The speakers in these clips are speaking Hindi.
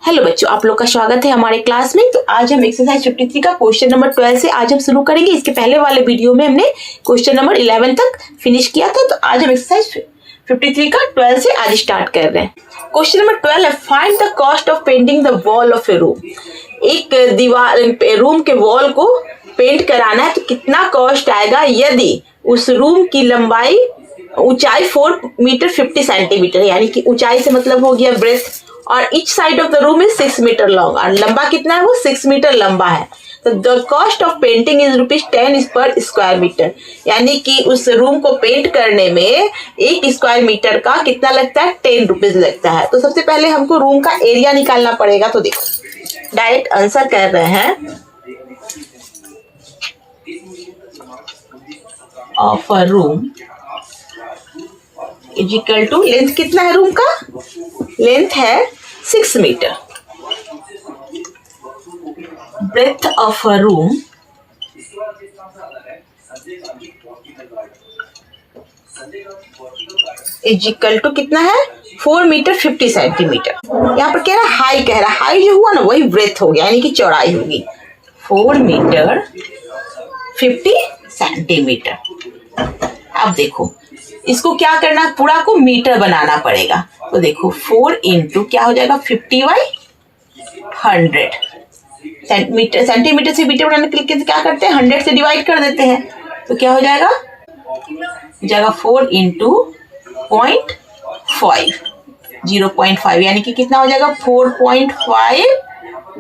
हेलो बच्चों, आप लोग का स्वागत है हमारे क्लास में। तो आज हम एक्सरसाइज 53 का क्वेश्चन नंबर 12 से आज हम शुरू करेंगे। इसके पहले वाले वीडियो में हमने क्वेश्चन नंबर 11 तक फिनिश किया था। तो आज हम एक्सरसाइज 53 का 12 से आज स्टार्ट कर रहे हैं। क्वेश्चन नंबर 12 है, find the cost of painting the wall of A room. एक दीवार रूम के वॉल को पेंट कराना है तो कितना कॉस्ट आएगा यदि उस रूम की लंबाई ऊंचाई 4 मीटर 50 सेंटीमीटर, यानी कि ऊंचाई से मतलब हो गया ब्रेथ, और each side of the room is 6 metre long, और लंबा कितना है वो 6 मीटर लंबा है। तो the cost of painting is ₹10 पर स्क्वायर मीटर, यानी कि उस रूम को पेंट करने में 1 स्क्वायर मीटर का कितना लगता है, ₹10 लगता है। तो सबसे पहले हमको रूम का एरिया निकालना पड़ेगा। तो देखो डायरेक्ट आंसर कर रहे हैं, of a room is equal to, length कितना है रूम का, लेंथ है 6 metre, breadth of a room is equal to कितना है 4 मीटर 50 सेंटीमीटर। यहाँ पर कह रहा है हाई, कह रहा है हाई जो हुआ ना वही ब्रेथ हो गया, यानी कि चौड़ाई होगी 4 मीटर 50 सेंटीमीटर। अब देखो इसको क्या करना, पूरा को मीटर बनाना पड़ेगा। तो देखो 4 इंटू क्या हो जाएगा 50/100, सेंटीमीटर से मीटर बनाने के लिए क्या करते हैं 100 से डिवाइड कर देते हैं। तो क्या हो जाएगा 4 इंटू 0.5, यानी कि कितना हो जाएगा 4.5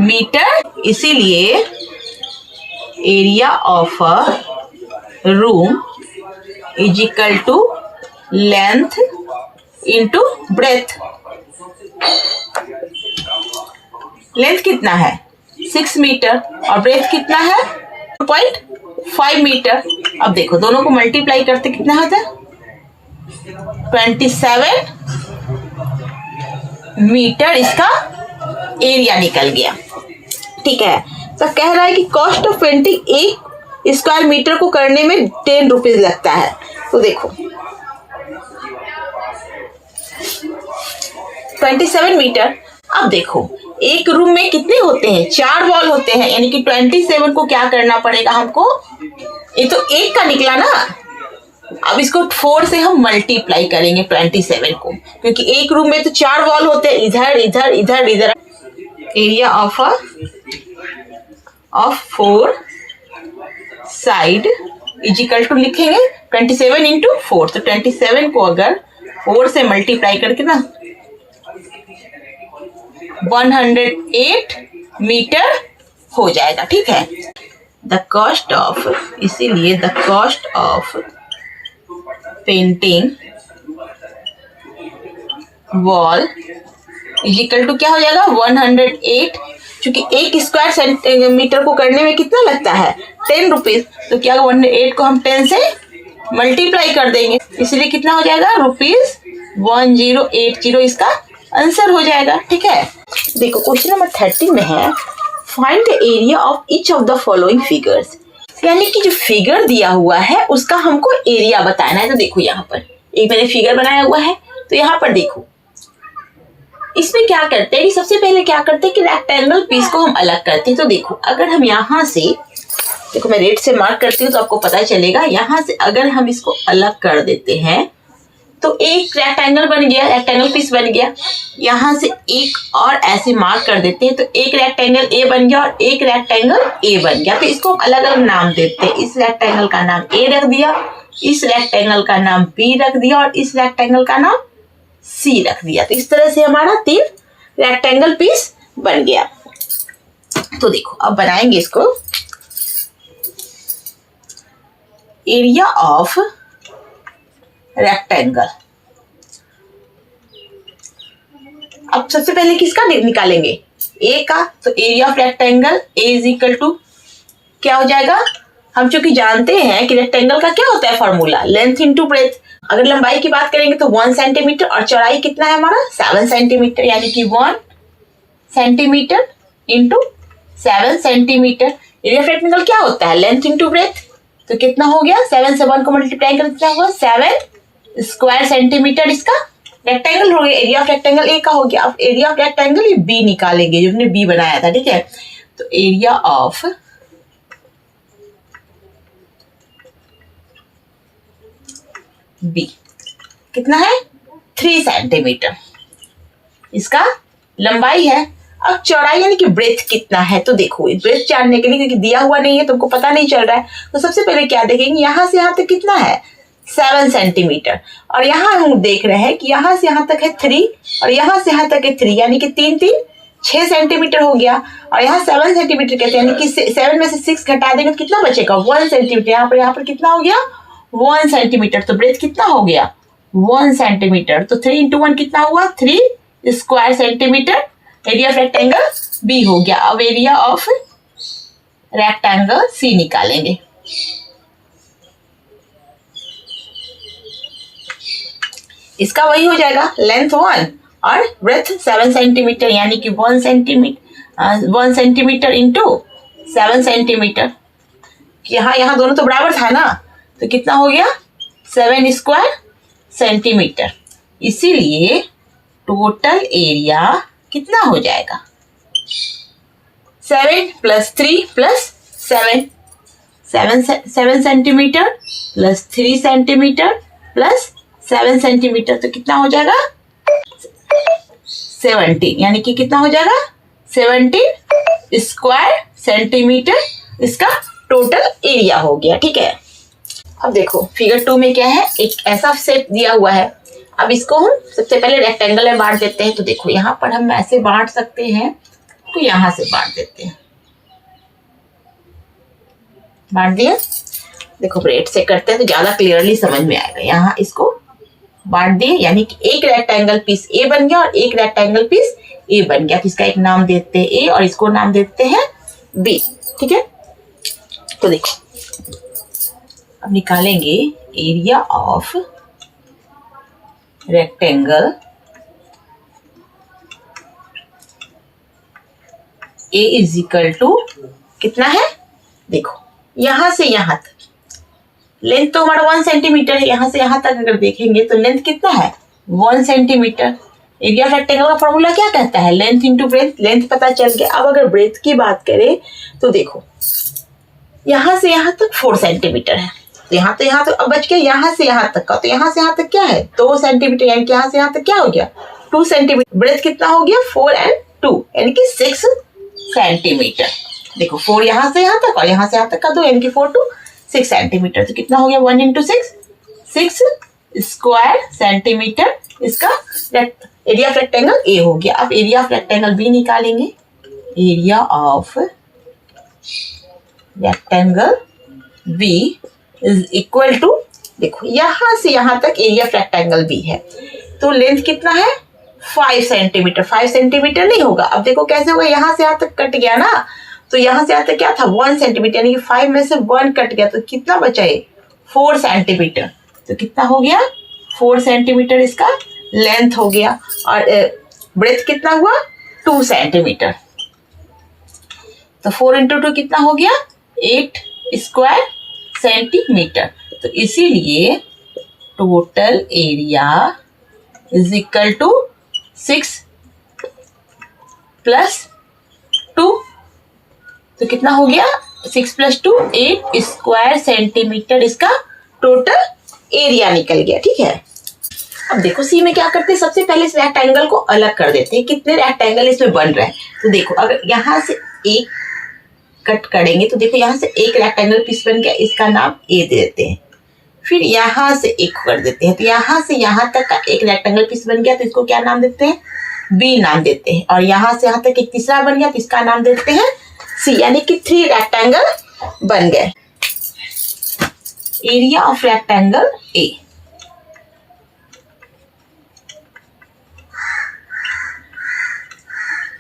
मीटर। इसीलिए area of a room is equal to length into breadth. Length कितना है 6 मीटर और ब्रेथ कितना है 4.5 मीटर। अब देखो दोनों को मल्टीप्लाई करते कितना होता है 27 मीटर, इसका एरिया निकल गया। ठीक है, तो कह रहा है कि cost of painting 1 square metre को करने में ₹10 लगता है। तो देखो 27 मीटर। अब देखो एक रूम में कितने होते हैं, 4 वॉल होते हैं, यानी कि 27 को क्या करना पड़ेगा हमको, ये तो 1 का निकला ना, अब इसको 4 से हम मल्टीप्लाई करेंगे 27 को, क्योंकि एक रूम में तो 4 वॉल होते हैं, इधर इधर इधर इधर। Area of 4 side is equal to लिखेंगे 27 इंटू 4। तो 27 को अगर 4 से मल्टीप्लाई करके ना 108 मीटर हो जाएगा। ठीक है, द कॉस्ट ऑफ, इसीलिए the cost of painting wall is equal to क्या हो जाएगा 108, क्योंकि 1 स्क्वायर सेंटीमीटर को करने में कितना लगता है ₹10। तो क्या 108 को हम 10 से मल्टीप्लाई कर देंगे, इसलिए कितना हो जाएगा ₹1080, इसका आंसर हो जाएगा। ठीक है, देखो क्वेश्चन नंबर 30 में है, find the area of each of the following figures, यानी कि जो फिगर दिया हुआ है उसका हमको एरिया बताना है। तो देखो यहाँ पर एक मैंने फिगर बनाया हुआ है, तो यहाँ पर देखो इसमें क्या करते हैं कि सबसे पहले क्या करते हैं कि रेक्टेंगल पीस को हम अलग करते हैं। तो देखो अगर हम यहाँ से, देखो मैं रेड से मार्क करती हूँ तो आपको पता चलेगा, यहाँ से अगर हम इसको अलग कर देते हैं तो एक रेक्टेंगल बन गया, रेक्टेंगल पीस बन गया। यहाँ से एक और ऐसे मार्क कर देते हैं तो एक रेक्टेंगल ए बन गया और एक रेक्टेंगल ए बन गया। तो इसको हम अलग अलग नाम देते हैं, इस रेक्टेंगल का नाम ए रख दिया, इस रेक्टेंगल का नाम बी रख दिया और इस रेक्टेंगल का नाम सी रख दिया। तो इस तरह से हमारा 3 रेक्टेंगल पीस बन गया। तो देखो अब बनाएंगे इसको, एरिया ऑफ रेक्टेंगल। अब सबसे पहले किसका निकालेंगे, ए का। तो area of rectangle A is equal to क्या हो जाएगा, हम चूंकि जानते हैं कि रेक्टेंगल का क्या होता है फॉर्मूला, लेंथ इंटू ब्रेथ। अगर लंबाई की बात करेंगे तो 1 सेंटीमीटर और चौड़ाई कितना है हमारा 7 सेंटीमीटर, यानी कि 1 centimetre into 7 centimetre. Area of rectangle क्या होता है, लेंथ इंटू ब्रेथ। तो कितना हो गया 7 से 1 को मल्टीप्लाई कर कितना होगा 7 स्क्वायर सेंटीमीटर इसका रेक्टेंगल हो गया, एरिया ऑफ रेक्टेंगल ए का हो गया। अब एरिया ऑफ रेक्टेंगल ये बी निकालेंगे, जो हमने बी बनाया था, ठीक है। तो एरिया ऑफ बी कितना है? 3 सेंटीमीटर इसका लंबाई है। अब चौड़ाई यानी कि ब्रेथ कितना है, तो देखो ब्रेथ जानने के लिए, क्योंकि दिया हुआ नहीं है, तुमको पता नहीं चल रहा है, तो सबसे पहले क्या देखेंगे, यहाँ से यहाँ तक कितना है? 7 सेंटीमीटर। और यहाँ हम देख रहे हैं कि यहाँ से यहाँ तक है 3 और यहाँ से यहाँ तक है 3, यानी कि 3 3 6 सेंटीमीटर हो गया। और यहाँ 7 सेंटीमीटर कहते हैं, यानी कि 7 में से 6 घटा देंगे तो कितना बचेगा? 1 सेंटीमीटर। यहाँ पर कितना हो गया? 1 सेंटीमीटर। तो ब्रेथ कितना हो गया? 1 सेंटीमीटर। तो 3 × 1 कितना हुआ? 3 square centimetre. Area of rectangle B हो गया। अब एरिया ऑफ रेक्टेंगल सी निकालेंगे। इसका वही हो जाएगा, लेंथ 1 और ब्रेथ 7 सेंटीमीटर, यानी कि 1 सेंटीमीटर इंटू 7 सेंटीमीटर। यहाँ दोनों तो बराबर था ना, तो कितना हो गया? 7 स्क्वायर सेंटीमीटर। इसीलिए टोटल एरिया कितना हो जाएगा? 7 + 3 + 7 centimetre plus 3 centimetre plus 7 centimetre, तो कितना हो जाएगा? 17, यानी कि कितना हो जाएगा? 17 स्क्वायर सेंटीमीटर इसका टोटल एरिया हो गया, ठीक है। अब देखो फिगर 2 में क्या है, एक ऐसा शेप दिया हुआ है। अब इसको हम सबसे पहले रेक्टेंगल में बांट देते हैं। तो देखो यहाँ पर हम ऐसे बांट सकते हैं, तो यहाँ से बांट देते हैं। बांट दिया। देखो ब्रेड से करते हैं तो ज्यादा क्लियरली समझ में आएगा। यहाँ इसको बांट दिए, यानी कि एक रेक्टेंगल पीस ए बन गया और एक रेक्टेंगल पीस ए बन गया। तो इसका एक नाम देते हैं ए और इसको नाम देते हैं बी, ठीक है। तो देखो अब निकालेंगे area of rectangle A is equal to कितना है? देखो यहां से यहां तक लेंथ तो हमारा 1 सेंटीमीटर है। यहां से यहां तक अगर देखेंगे तो लेंथ कितना है? 1 सेंटीमीटर। एरिया ऑफ रेक्टेंगल का फॉर्मूला क्या कहता है? Length into breadth. लेंथ पता चल गया। अब अगर ब्रेथ की बात करें तो देखो यहां से यहां तक 4 सेंटीमीटर है, तो यहाँ तो अब बच गया यहाँ से यहाँ तक का। तो यहाँ से यहाँ तक क्या है? 2 सेंटीमीटर, यानी कि यहाँ से यहाँ तक क्या हो गया? 2 सेंटीमीटर। ब्रेथ कितना हो गया? 4 और 2, यानी कि 6 सेंटीमीटर। देखो 4 यहाँ से यहाँ तक और यहाँ से यहाँ तक का 2, यानी कि 4 to 6 सेंटीमीटर। तो कितना हो गया? 1 × 6 6 स्क्वायर सेंटीमीटर इसका एरिया ऑफ रेक्टेंगल ए हो गया। अब एरिया ऑफ रेक्टेंगल बी निकालेंगे। Area of rectangle B is equal to, देखो यहां से यहां तक एरिया ऑफ रेक्टेंगल बी है, तो लेंथ कितना है? 5 सेंटीमीटर। 5 सेंटीमीटर नहीं होगा। अब देखो कैसे होगा, यहां से यहां तक कट गया ना, तो यहां से यहां तक क्या था? 1 सेंटीमीटर, यानी कि 5 में से 1 कट गया, तो कितना बचा है? 4 सेंटीमीटर। तो कितना हो गया? 4 सेंटीमीटर इसका लेंथ हो गया। और ब्रेथ कितना हुआ? 2 सेंटीमीटर। तो 4 × 2 कितना हो गया? 8 स्क्वायर सेंटीमीटर। तो इसीलिए total area is equal to 6 + 2, तो कितना हो गया? 6 + 2 8 स्क्वायर सेंटीमीटर इसका टोटल एरिया निकल गया, ठीक है। अब देखो सी में क्या करते हैं, सबसे पहले इस रेक्टेंगल को अलग कर देते हैं। कितने रेक्टेंगल इसमें बन रहे हैं, तो देखो अगर यहाँ से एक कट करेंगे तो देखो यहाँ से एक रेक्टेंगल पीस बन गया, इसका नाम ए दे देते हैं। फिर यहाँ से एक कर देते हैं, तो यहाँ से यहाँ तक का एक रेक्टेंगल पीस बन गया, तो इसको क्या नाम देते हैं? बी नाम देते हैं। और यहाँ से यहाँ तक एक तीसरा बन गया, तो इसका नाम देते हैं सी, यानी कि 3 रेक्टेंगल बन गए। Area of rectangle A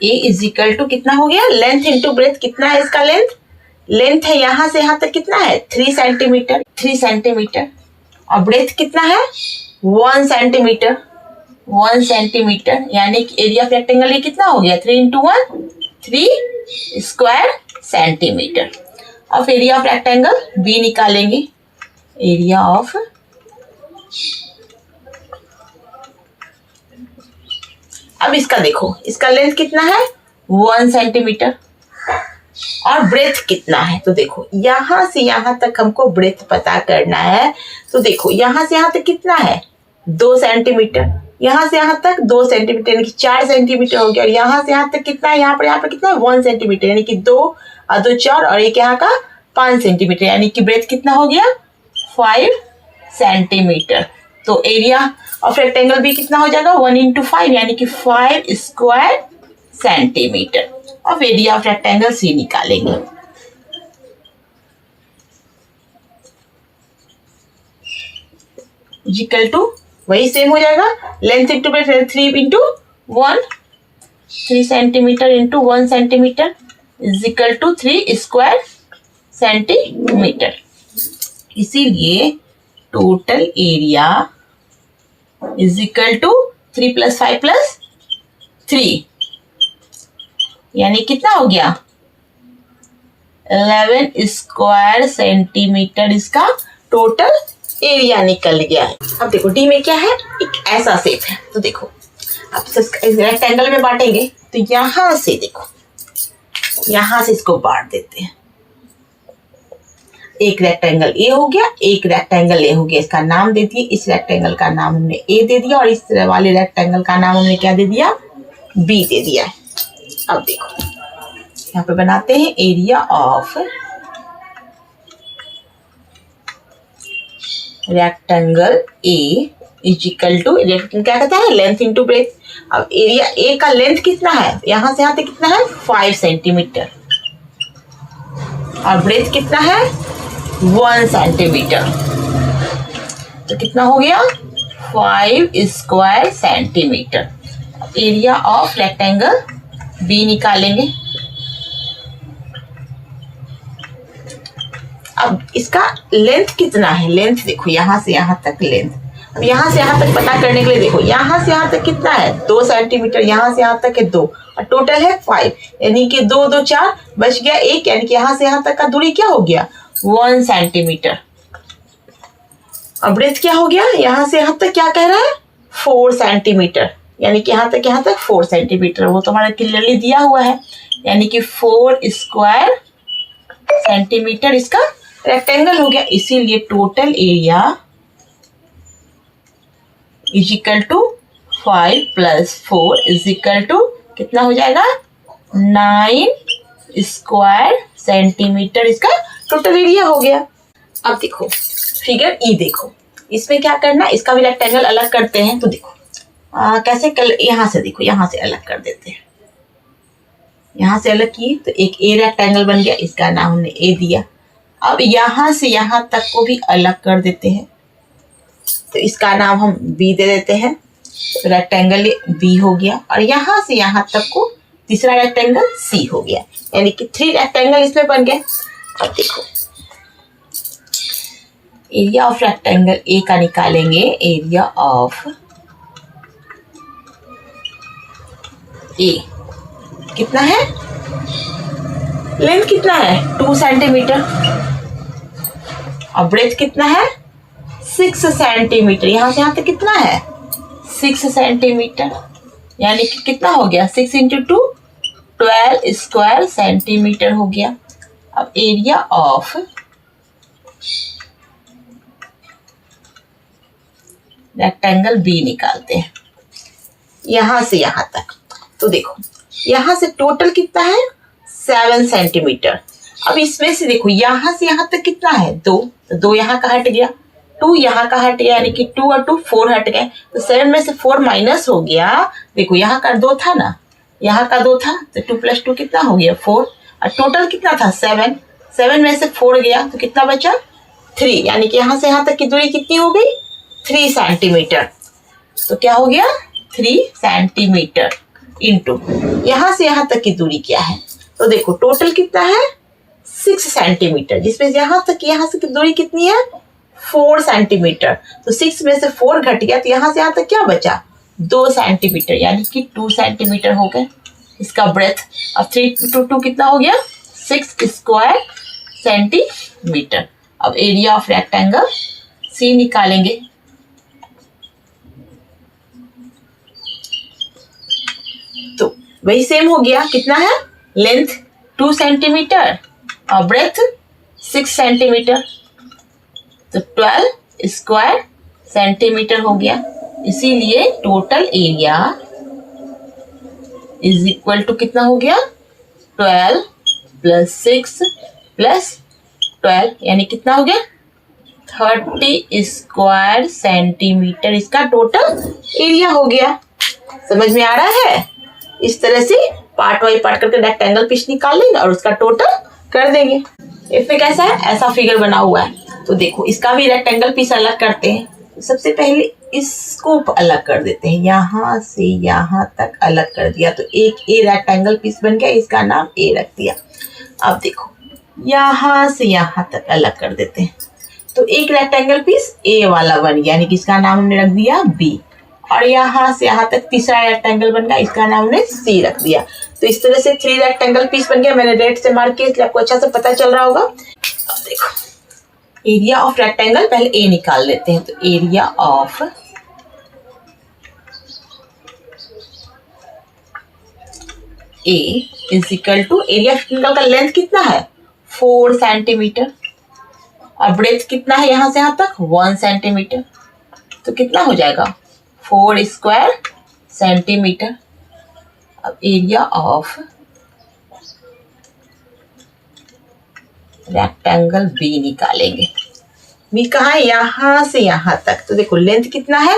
A is equal to कितना हो गया? Length into breadth. कितना है इसका लेंथ? लेंथ है यहाँ से यहाँ तक कितना है? 3 सेंटीमीटर। 3 सेंटीमीटर। और ब्रेथ कितना है? 1 सेंटीमीटर। 1 सेंटीमीटर, यानी कि एरिया ऑफ रेक्टेंगल ये कितना हो गया? 3 × 1 3 स्क्वायर सेंटीमीटर। अब एरिया ऑफ रेक्टेंगल बी निकालेंगे। एरिया ऑफ अब इसका देखो, इसका लेंथ कितना है 1 सेंटीमीटर और ब्रेथ कितना है। तो देखो यहां से यहां तक हमको ब्रेथ पता करना है। तो देखो यहां से यहां तक कितना है 2 सेंटीमीटर, यहां से यहां तक 2 सेंटीमीटर यानी कि 4 सेंटीमीटर हो गया। और यहां से यहां तक कितना है, यहाँ पर कितना है 1 सेंटीमीटर यानी कि 2 और 2 4 और एक यहाँ का 5 सेंटीमीटर यानी कि ब्रेथ कितना हो गया 5 सेंटीमीटर। तो एरिया ऑफ रेक्टेंगल भी कितना हो जाएगा 1 into 5 यानी कि 5 स्क्वायर सेंटीमीटर। अब एरिया ऑफ रेक्टेंगल सी निकालेंगे। इक्वल टू वही सेम हो जाएगा, length into breadth 3 into 1, 3 centimetre into 1 centimetre is equal to 3 square centimetre. इसीलिए total area is equal to 3 + 5 + 3 यानी कितना हो गया 11 स्क्वायर सेंटीमीटर इसका टोटल एरिया निकल गया है। अब देखो डी में क्या है, एक ऐसा शेप है। तो देखो अब रेक्टेंगल में बांटेंगे तो यहां से देखो, यहां से इसको बांट देते हैं। एक रेक्टेंगल ए हो गया, एक रेक्टेंगल ए हो गया, इसका नाम दे दिए, इस रेक्टेंगल का नाम हमने ए दे दिया और इस वाले रेक्टेंगल का नाम हमने क्या दे दिया बी दे दिया। अब देखो यहाँ पे बनाते हैं area of rectangle A is equal to, क्या कहता है लेंथ इंटू ब्रेथ। अब एरिया ए का लेंथ कितना है, यहां से यहां तक कितना है 5 सेंटीमीटर और ब्रेथ कितना है 1 सेंटीमीटर। तो कितना हो गया 5 square centimetre. Area of rectangle B निकालेंगे। अब इसका लेंथ कितना है, लेंथ देखो यहां से यहां तक लेंथ। अब यहां से यहां तक पता करने के लिए देखो यहां से यहां तक कितना है 2 सेंटीमीटर, यहां से यहां तक है 2 और टोटल है 5 यानी कि 2 2 4 बच गया 1 यानी कि यहां से यहां तक का दूरी क्या हो गया 1 सेंटीमीटर। अब ब्रेथ क्या हो गया, यहां से यहां तक क्या कह रहा है 4 सेंटीमीटर यानी कि यहां तक 4 सेंटीमीटर, वो तो हमारा क्लियरली दिया हुआ है यानी कि 4 स्क्वायर सेंटीमीटर इसका रेक्टेंगल हो गया। इसीलिए total area is equal to 5 + 4 is equal to कितना हो जाएगा 9 स्क्वायर सेंटीमीटर इसका टोटल एरिया हो गया। अब देखो फिगर ई देखो, इसमें क्या करना है, इसका भी रेक्टेंगल अलग करते हैं। तो देखो कैसे यहां से देखो, यहां से अलग कर देते हैं, यहां से अलग किए तो एक ए रेक्टेंगल बन गया, इसका नाम हमने ए दिया। अब यहां से यहां तक को भी अलग कर देते हैं तो इसका नाम हम बी दे देते हैं, तो रेक्टेंगल बी हो गया। और यहां से यहां तक को तीसरा रेक्टेंगल सी हो गया यानी कि 3 रेक्टेंगल इसमें बन गए। अब देखो एरिया ऑफ रेक्टेंगल ए का निकालेंगे, एरिया ऑफ ए कितना है, लेंथ कितना है 2 सेंटीमीटर और ब्रेथ कितना है 6 सेंटीमीटर, यहां से यहां तक कितना है 6 सेंटीमीटर यानी कि कितना हो गया 6 × 2 12 स्क्वायर सेंटीमीटर हो गया। अब एरिया ऑफ रेक्टेंगल बी निकालते हैं यहां से यहां तक। तो देखो यहां से टोटल कितना है 7 सेंटीमीटर। अब इसमें से देखो यहां से यहां तक कितना है 2, तो 2 यहाँ का हट गया, 2 यहाँ का हट गया यानी कि 2 और 2 4 हट गए, तो 7 में से 4 माइनस हो गया। देखो यहाँ का 2 था ना, यहाँ का 2 था तो 2 + 2 कितना हो गया 4 और टोटल कितना था 7, 7 में से 4 गया तो कितना बचा 3 यानी कि यहाँ से यहाँ तक की दूरी कितनी हो गई 3 सेंटीमीटर। तो क्या हो गया 3 सेंटीमीटर इंटू यहाँ से यहाँ तक की दूरी क्या है, तो देखो टोटल कितना है 6 सेंटीमीटर, जिसमें यहाँ से दूरी कितनी है 4 सेंटीमीटर। तो 6 में से 4 घट गया तो यहाँ से यहाँ तक क्या बचा 2 सेंटीमीटर यानी कि 2 सेंटीमीटर हो गए इसका ब्रेथ। अब 3 × 2 कितना हो गया 6 स्क्वायर सेंटीमीटर। अब एरिया ऑफ रेक्टेंगल सी निकालेंगे। वही सेम हो गया, कितना है, लेंथ 2 सेंटीमीटर और ब्रेथ 6 सेंटीमीटर, तो 12 स्क्वायर सेंटीमीटर हो गया। इसीलिए total area is equal to कितना हो गया, 12 + 6 + 12 यानी कितना हो गया, 30 स्क्वायर सेंटीमीटर इसका टोटल एरिया हो गया। समझ में आ रहा है? इस तरह से पार्ट बाई पार्ट करके रेक्टेंगल पीस निकाल लेंगे और उसका टोटल कर देंगे। इसमें कैसा है, ऐसा फिगर बना हुआ है, तो देखो इसका भी रेक्टेंगल पीस अलग करते हैं। सबसे पहले इसको अलग कर देते हैं, यहाँ से यहाँ तक अलग कर दिया, तो एक ए रेक्टेंगल पीस बन गया, इसका नाम ए रख दिया। अब देखो यहाँ से यहाँ तक अलग कर देते हैं, तो एक रेक्टेंगल पीस ए वाला बन गया, यानी कि इसका नाम हमने रख दिया बी, और यहाँ से यहाँ तक तीसरा रेक्टेंगल बन गया, इसका नाम हमने सी रख दिया। तो इस तरह से 3 रेक्टेंगल पीस बन गया। मैंने रेड से मार्क किया इसलिए आपको अच्छा से पता चल रहा होगा। अब देखो एरिया ऑफ रेक्टेंगल, पहले ए निकाल लेते हैं, तो area of A is equal to, area of rectangle का लेंथ कितना है, 4 सेंटीमीटर, और ब्रेथ कितना है यहाँ से यहाँ तक, 1 सेंटीमीटर, तो कितना हो जाएगा, 4 स्क्वायर सेंटीमीटर। अब एरिया ऑफ रेक्टेंगल बी निकालेंगे। बी कहाँ है, यहाँ से यहाँ तक, तो देखो लेंथ कितना है,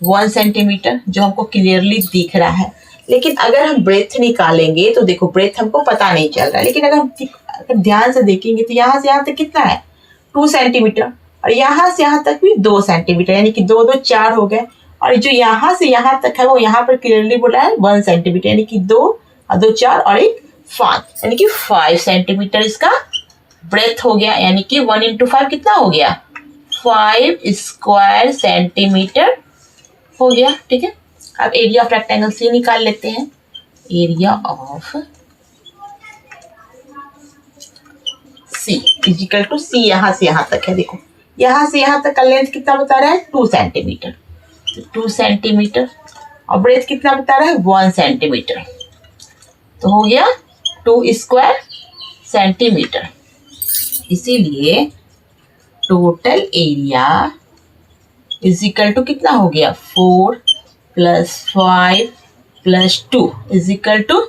1 सेंटीमीटर, जो हमको क्लियरली दिख रहा है। लेकिन अगर हम ब्रेथ निकालेंगे तो देखो ब्रेथ हमको पता नहीं चल रहा है, लेकिन अगर ध्यान से देखेंगे तो यहाँ से यहाँ तक कितना है, 2 सेंटीमीटर, और यहाँ से यहाँ तक भी 2 सेंटीमीटर, यानी कि 2 2 4 हो गए, और जो यहाँ से यहाँ तक है वो यहाँ पर क्लियरली बोला है 1 सेंटीमीटर, यानी कि 2 और 2 4 और 1 5, यानी कि 5 सेंटीमीटर इसका ब्रेथ हो गया, यानी कि 1 × 5 कितना हो गया, 5 स्क्वायर सेंटीमीटर हो गया। ठीक है, अब एरिया ऑफ रेक्टेंगल सी निकाल लेते हैं। Area of C is equal to, C यहाँ से यहाँ तक है, देखो यहाँ से यहाँ तक का लेंथ कितना बता रहा है, 2 सेंटीमीटर, 2 सेंटीमीटर, और ब्रेथ कितना बता रहा है, 1 सेंटीमीटर, तो हो गया 2 स्क्वायर सेंटीमीटर। इसीलिए total area is equal to कितना हो गया, 4 + 5 + 2 is equal to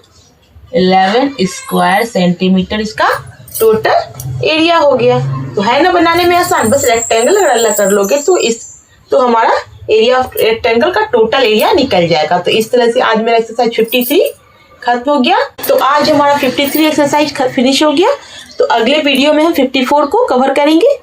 11 square centimetre इसका टोटल एरिया हो गया। तो है ना बनाने में आसान, बस रेक्टेंगल अगर अलग कर लोगे तो हमारा एरिया ऑफ रेक्टेंगल का टोटल एरिया निकल जाएगा। तो इस तरह से आज मेरा एक्सरसाइज 53 खत्म हो गया। तो आज हमारा 53 एक्सरसाइज फिनिश हो गया। तो अगले वीडियो में हम 54 को कवर करेंगे।